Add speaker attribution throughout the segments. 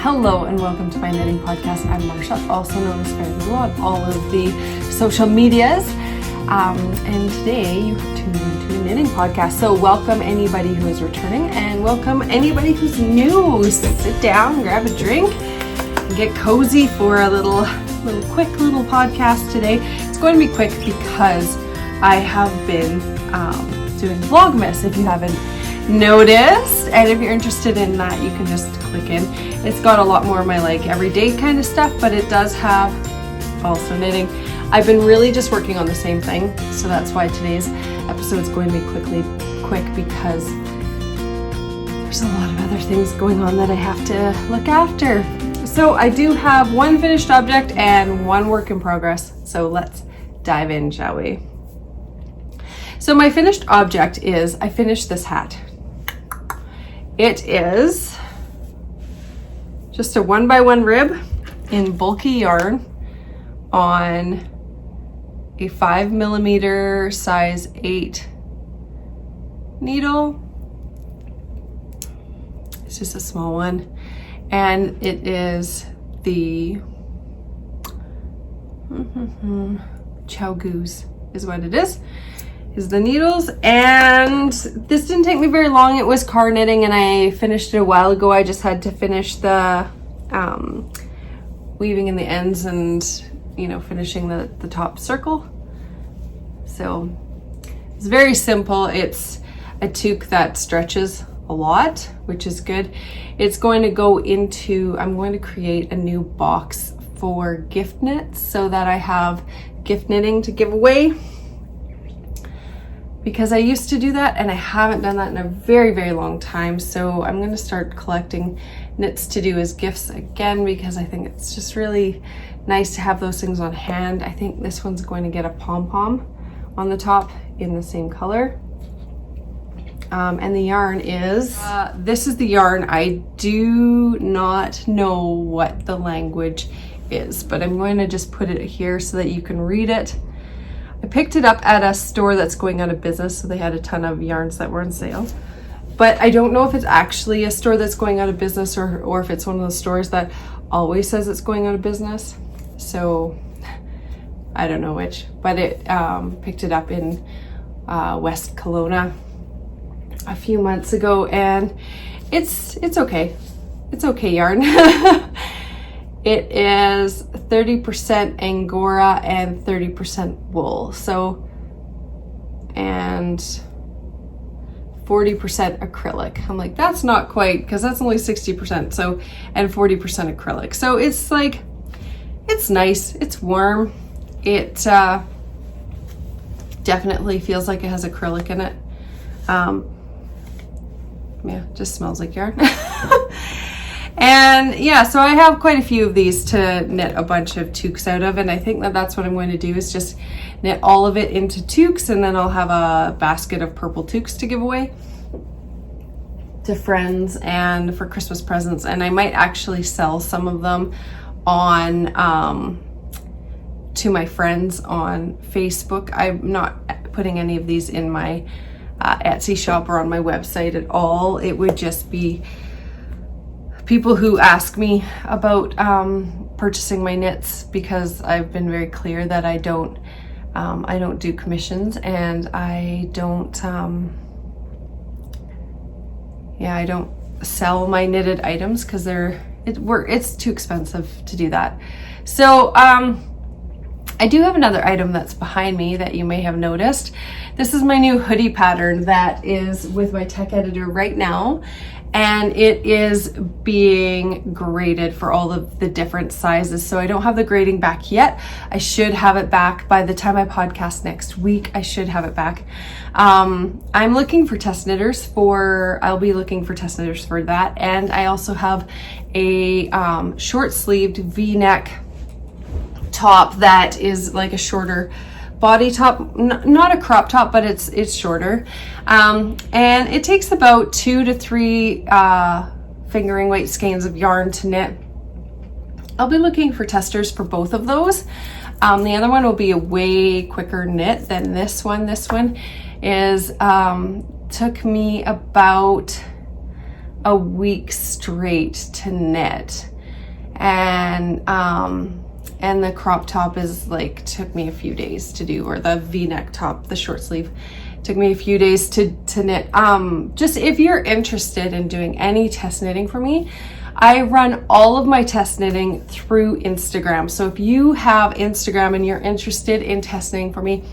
Speaker 1: Hello and welcome to my knitting podcast. I'm Marsha, also known as Fairly on all of the social medias. And today you have tuned into a knitting podcast. So welcome anybody who is returning and welcome anybody who's new. So sit down, grab a drink, and get cozy for a quick little podcast today. It's going to be quick because I have been doing Vlogmas, if you haven't noticed, and if you're interested in that, you can just click in. It's got a lot more of my everyday kind of stuff, but it does have also knitting. I've been really just working on the same thing, so that's why today's episode is going to be quick because there's a lot of other things going on that I have to look after. So I do have one finished object and one work in progress, so let's dive in, shall we? So my finished object is, I finished this hat. It is just a 1x1 rib in bulky yarn on a 5mm size 8 needle. It's just a small one. And it is the Chow Goose is what it is the needles. And this didn't take me very long. It was car knitting and I finished it a while ago. I just had to finish the weaving in the ends and finishing the top circle. So it's very simple. It's a toque that stretches a lot, which is good. It's going to go into, I'm going to create a new box for gift knits so that I have gift knitting to give away, because I used to do that and I haven't done that in a very, very long time. So I'm going to start collecting knits to do as gifts again, because I think it's just really nice to have those things on hand. I think this one's going to get a pom-pom on the top in the same color. And the yarn is, this is the yarn. I do not know what the language is, but I'm going to just put it here so that you can read it. I picked it up at a store that's going out of business, so they had a ton of yarns that were on sale. But I don't know if it's actually a store that's going out of business or if it's one of those stores that always says it's going out of business. So I don't know which, but it picked it up in West Kelowna a few months ago, and it's okay. It's okay yarn. It is 30% Angora and 30% wool. So, and 40% acrylic. I'm like, that's not quite, because that's only 60%. So, and 40% acrylic. So it's it's nice. It's warm. It definitely feels like it has acrylic in it. Yeah, just smells like yarn. And yeah, so I have quite a few of these to knit a bunch of toques out of, and I think that that's what I'm going to do, is just knit all of it into toques, and then I'll have a basket of purple toques to give away to friends and for Christmas presents. And I might actually sell some of them on to my friends on Facebook. I'm not putting any of these in my Etsy shop or on my website at all. It would just be people who ask me about purchasing my knits, because I've been very clear that I don't do commissions, and I don't I don't sell my knitted items because it's too expensive to do that. So I do have another item that's behind me that you may have noticed. This is my new hoodie pattern that is with my tech editor right now, and it is being graded for all of the different sizes. So I don't have the grading back yet. I should have it back by the time I podcast next week. I should have it back. I'm looking for test knitters I'll be looking for test knitters for that. And I also have a short sleeved V-neck top that is like a shorter body top, not a crop top, but it's shorter, and it takes about 2 to 3 fingering weight skeins of yarn to knit. I'll be looking for testers for both of those. The other one will be a way quicker knit than this one. This one is took me about a week straight to knit, and the crop top is like, took me a few days to do, or the V-neck top, the short sleeve, took me a few days to knit. Just if you're interested in doing any test knitting for me, I run all of my test knitting through Instagram. So if you have Instagram and you're interested in test knitting for me,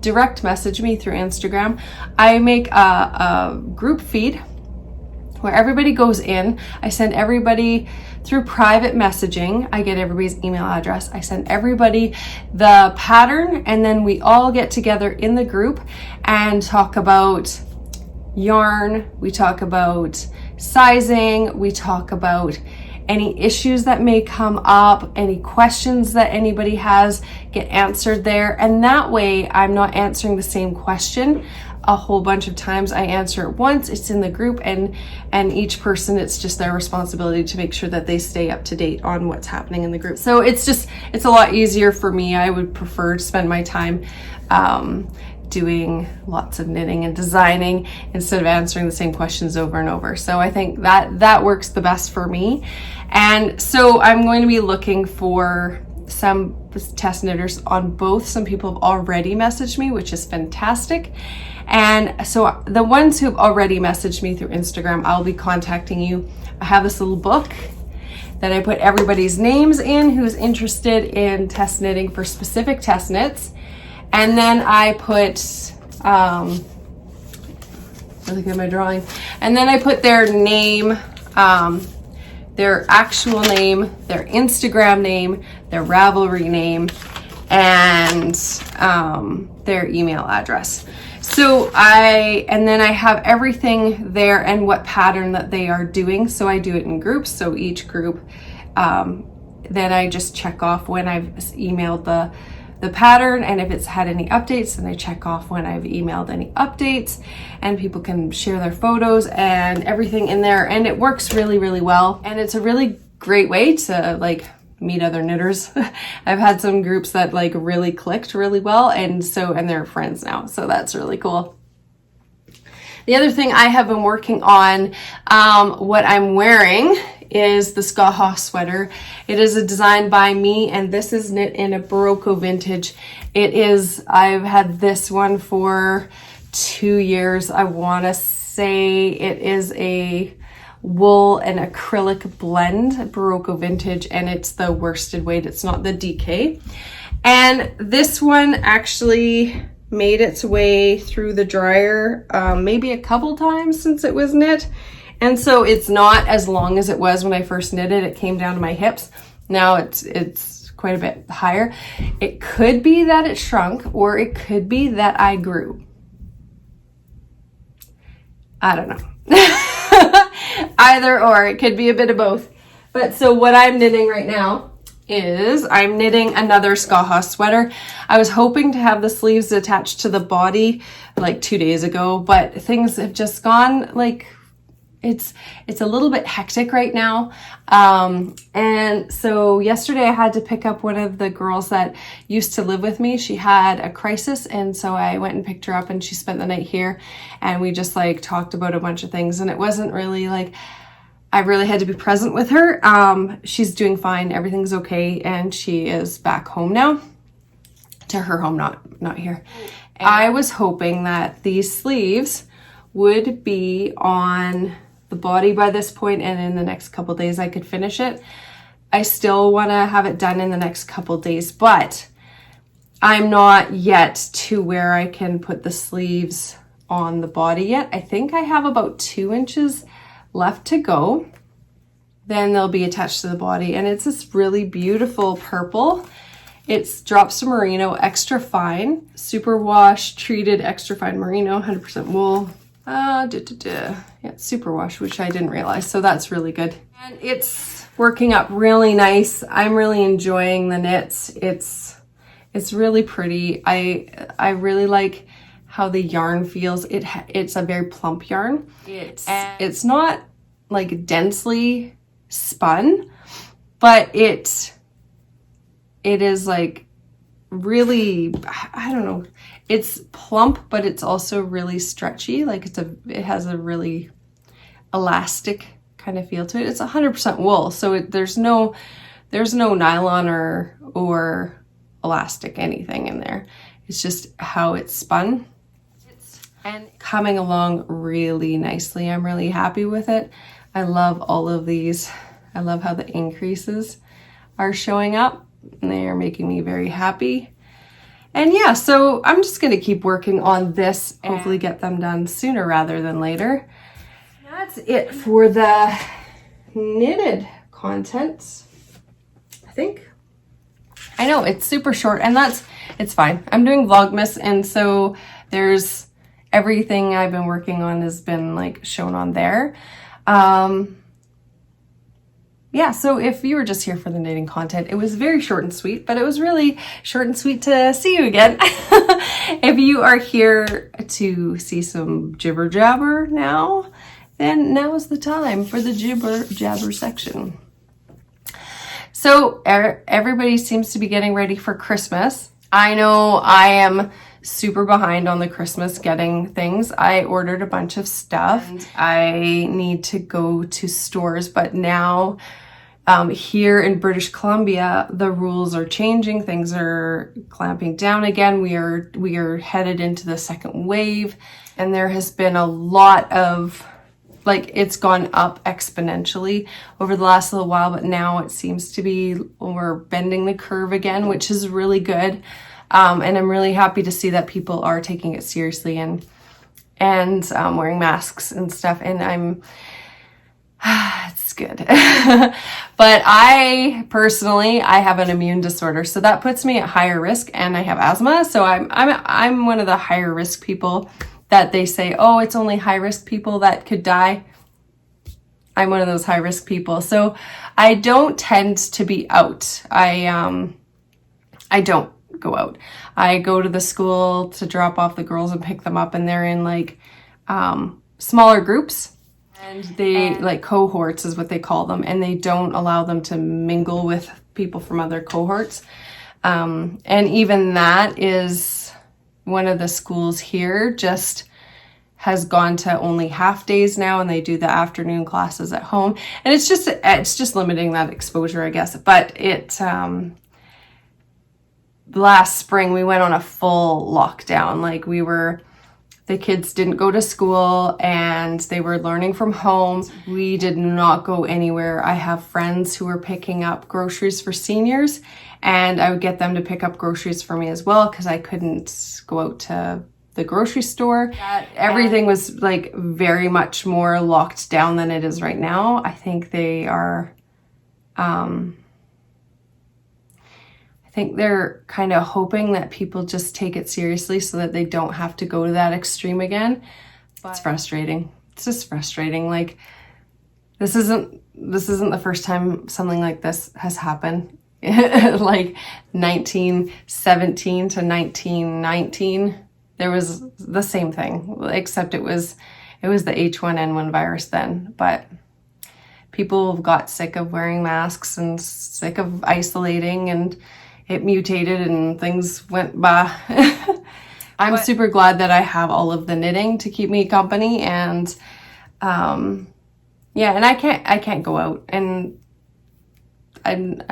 Speaker 1: direct message me through Instagram. I make a group feed where everybody goes in. I send everybody through private messaging. I get everybody's email address. I send everybody the pattern, and then we all get together in the group and talk about yarn. We talk about sizing. We talk about any issues that may come up, any questions that anybody has get answered there. And that way I'm not answering the same question a whole bunch of times. I answer it once, it's in the group, and each person, it's just their responsibility to make sure that they stay up to date on what's happening in the group. So it's a lot easier for me. I would prefer to spend my time doing lots of knitting and designing instead of answering the same questions over and over. So I think that works the best for me. And so I'm going to be looking for some test knitters on both. Some people have already messaged me, which is fantastic. And so the ones who've already messaged me through Instagram, I'll be contacting you. I have this little book that I put everybody's names in who's interested in test knitting for specific test knits. And then I put, really good at my drawing. And then I put their name, their actual name, their Instagram name, their Ravelry name, and their email address. So and then I have everything there and what pattern that they are doing. So I do it in groups. So each group, then I just check off when I've emailed the pattern, and if it's had any updates, then I check off when I've emailed any updates, and people can share their photos and everything in there. And it works really, really well. And it's a really great way to like meet other knitters. I've had some groups that like really clicked really well, and they're friends now. So that's really cool. The other thing I have been working on, what I'm wearing is the Skaha sweater. It is a design by me, and this is knit in a Berrocco vintage. I've had this one for 2 years. I want to say it is a wool and acrylic blend, Berrocco vintage, and it's the worsted weight. It's not the DK. And this one actually made its way through the dryer maybe a couple times since it was knit. And so it's not as long as it was when I first knitted. It came down to my hips. Now it's quite a bit higher. It could be that it shrunk, or it could be that I grew. I don't know. Either or, it could be a bit of both. But so what I'm knitting right now is I'm knitting another Skaha sweater. I was hoping to have the sleeves attached to the body like 2 days ago, but things have just gone like, it's a little bit hectic right now. And so yesterday I had to pick up one of the girls that used to live with me. She had a crisis, and so I went and picked her up, and she spent the night here, and we just like talked about a bunch of things, and it wasn't really like, I really had to be present with her. She's doing fine, everything's okay, and she is back home now, to her home, not here. And I was hoping that these sleeves would be on the body by this point, and in the next couple days I could finish it. I still want to have it done in the next couple days, but I'm not yet to where I can put the sleeves on the body yet. I think I have about 2 inches left to go. Then they'll be attached to the body, and it's this really beautiful purple. It's drops of merino, extra fine, superwash treated extra fine merino, 100% wool. Yeah, it's superwash, which I didn't realize, so that's really good. And it's working up really nice. I'm really enjoying the knits. It's really pretty. I really like how the yarn feels. It's a very plump yarn. It's not like densely spun, but it is like really, I don't know, it's plump, but it's also really stretchy. Like it has a really elastic kind of feel to it. It's 100% wool, so there's no nylon or elastic anything in there. It's just how it's spun. And coming along really nicely. I'm really happy with it. I love all of these. I love how the increases are showing up, and they are making me very happy. And yeah, so I'm just gonna keep working on this, hopefully get them done sooner rather than later. That's it for the knitted content, I think. I know it's super short, and it's fine. I'm doing Vlogmas, and so there's everything I've been working on has been like shown on there. Yeah, so if you were just here for the knitting content, it was very short and sweet, but it was really short and sweet to see you again. If you are here to see some jibber jabber now, then now is the time for the jibber jabber section. So everybody seems to be getting ready for Christmas. I know I am super behind on the Christmas getting things. I ordered a bunch of stuff. I need to go to stores, but now here in British Columbia, the rules are changing. Things are clamping down again. We are headed into the second wave, and there has been a lot of, like, it's gone up exponentially over the last little while, but now it seems to be, we're bending the curve again, which is really good. And I'm really happy to see that people are taking it seriously and wearing masks and stuff. And it's good. But I personally have an immune disorder, so that puts me at higher risk, and I have asthma. So I'm one of the higher risk people that they say, oh, it's only high risk people that could die. I'm one of those high risk people. So I don't tend to be out. I don't go out. I go to the school to drop off the girls and pick them up, and they're in like smaller groups, and they like cohorts is what they call them, and they don't allow them to mingle with people from other cohorts. And even that is one of the schools here just has gone to only half days now, and they do the afternoon classes at home, and it's just limiting that exposure, I guess. But last spring we went on a full lockdown. Like, the kids didn't go to school and they were learning from home. We did not go anywhere. I have friends who were picking up groceries for seniors, and I would get them to pick up groceries for me as well because I couldn't go out to the grocery store. Everything was like very much more locked down than it is right now. I think they are, I think they're kind of hoping that people just take it seriously so that they don't have to go to that extreme again. But it's frustrating. It's just frustrating. Like, this isn't the first time something like this has happened. Like 1917 to 1919, there was the same thing, except it was the H1N1 virus then. But people got sick of wearing masks and sick of isolating, and it mutated and things went by. I'm super glad that I have all of the knitting to keep me company, and yeah, and I can't go out, and I'm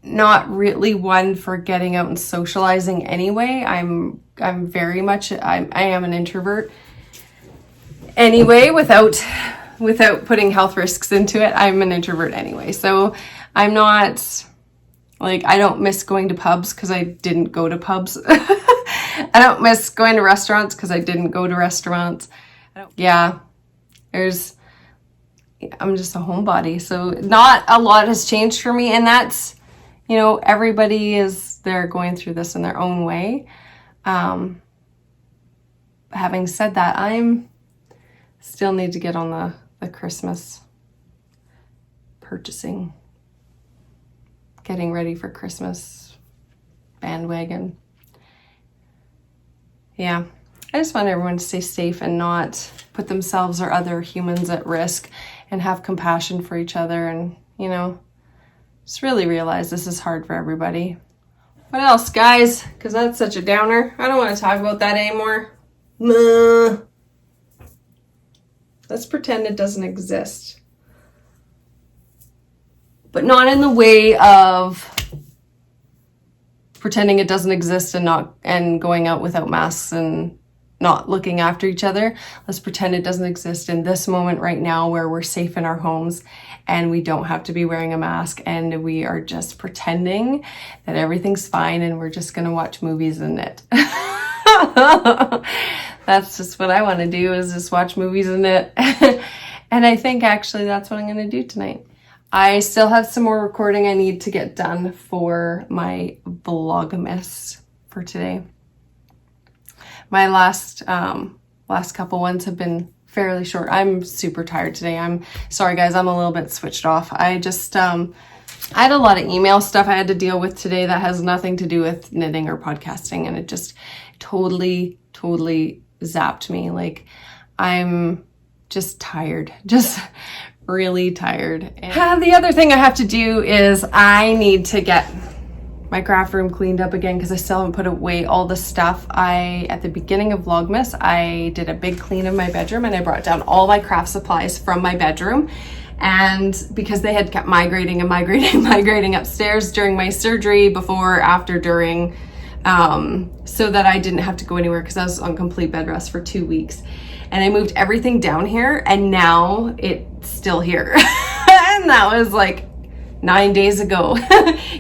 Speaker 1: not really one for getting out and socializing anyway. I'm very much, I am an introvert anyway, without putting health risks into it. I'm an introvert anyway, so I'm not, like, I don't miss going to pubs because I didn't go to pubs. I don't miss going to restaurants because I didn't go to restaurants. I'm just a homebody, so not a lot has changed for me, and that's, you know, they're going through this in their own way. Having said that, I'm still need to get on the Christmas purchasing, getting ready for Christmas bandwagon. Yeah, I just want everyone to stay safe and not put themselves or other humans at risk, and have compassion for each other, and, you know, just really realize this is hard for everybody. What else, guys? Because that's such a downer. I don't want to talk about that anymore. Let's pretend it doesn't exist. But not in the way of pretending it doesn't exist and going out without masks and not looking after each other. Let's pretend it doesn't exist in this moment right now where we're safe in our homes and we don't have to be wearing a mask and we are just pretending that everything's fine and we're just gonna watch movies and knit. That's just what I want to do, is just watch movies and knit. And I think actually that's what I'm gonna do tonight. I still have some more recording I need to get done for my Vlogmas for today. My last couple ones have been fairly short. I'm super tired today. I'm sorry guys, I'm a little bit switched off. I just, I had a lot of email stuff I had to deal with today that has nothing to do with knitting or podcasting, and it just totally zapped me. Like, I'm just tired, just really tired. And the other thing I have to do is I need to get my craft room cleaned up again because I still haven't put away all the stuff. At the beginning of Vlogmas, I did a big clean of my bedroom and I brought down all my craft supplies from my bedroom. And because they had kept migrating upstairs during my surgery, before, after, during, so that I didn't have to go anywhere because I was on complete bed rest for 2 weeks. And I moved everything down here and now it's still here. And that was like 9 days ago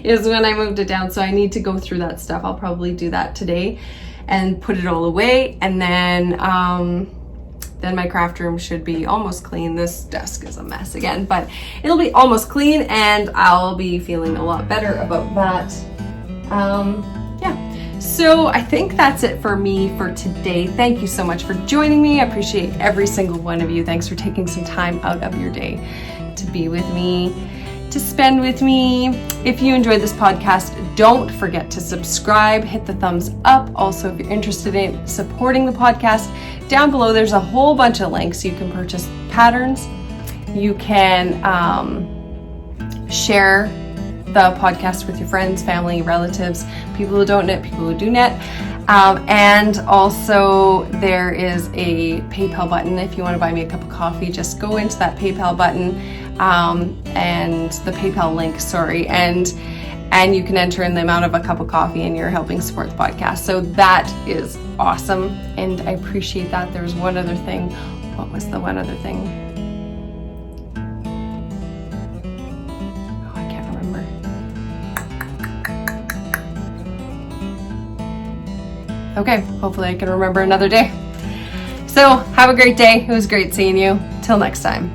Speaker 1: is when I moved it down. So I need to go through that stuff. I'll probably do that today and put it all away. And then my craft room should be almost clean. This desk is a mess again, but it'll be almost clean and I'll be feeling a lot better about that. Yeah. So I think that's it for me for today. Thank you so much for joining me. I appreciate every single one of you. Thanks for taking some time out of your day to be with me, to spend with me. If you enjoyed this podcast, don't forget to subscribe, hit the thumbs up. Also, if you're interested in supporting the podcast, down below there's a whole bunch of links. You can purchase patterns. You can share the podcast with your friends, family, relatives, people who don't knit, people who do knit. And also there is a PayPal button. If you want to buy me a cup of coffee, just go into that PayPal button and the PayPal link, and you can enter in the amount of a cup of coffee and you're helping support the podcast. So that is awesome and I appreciate that. There's one other thing. What was the one other thing? Oh, I can't remember. Okay, hopefully I can remember another day. So have a great day. It was great seeing you. Till next time.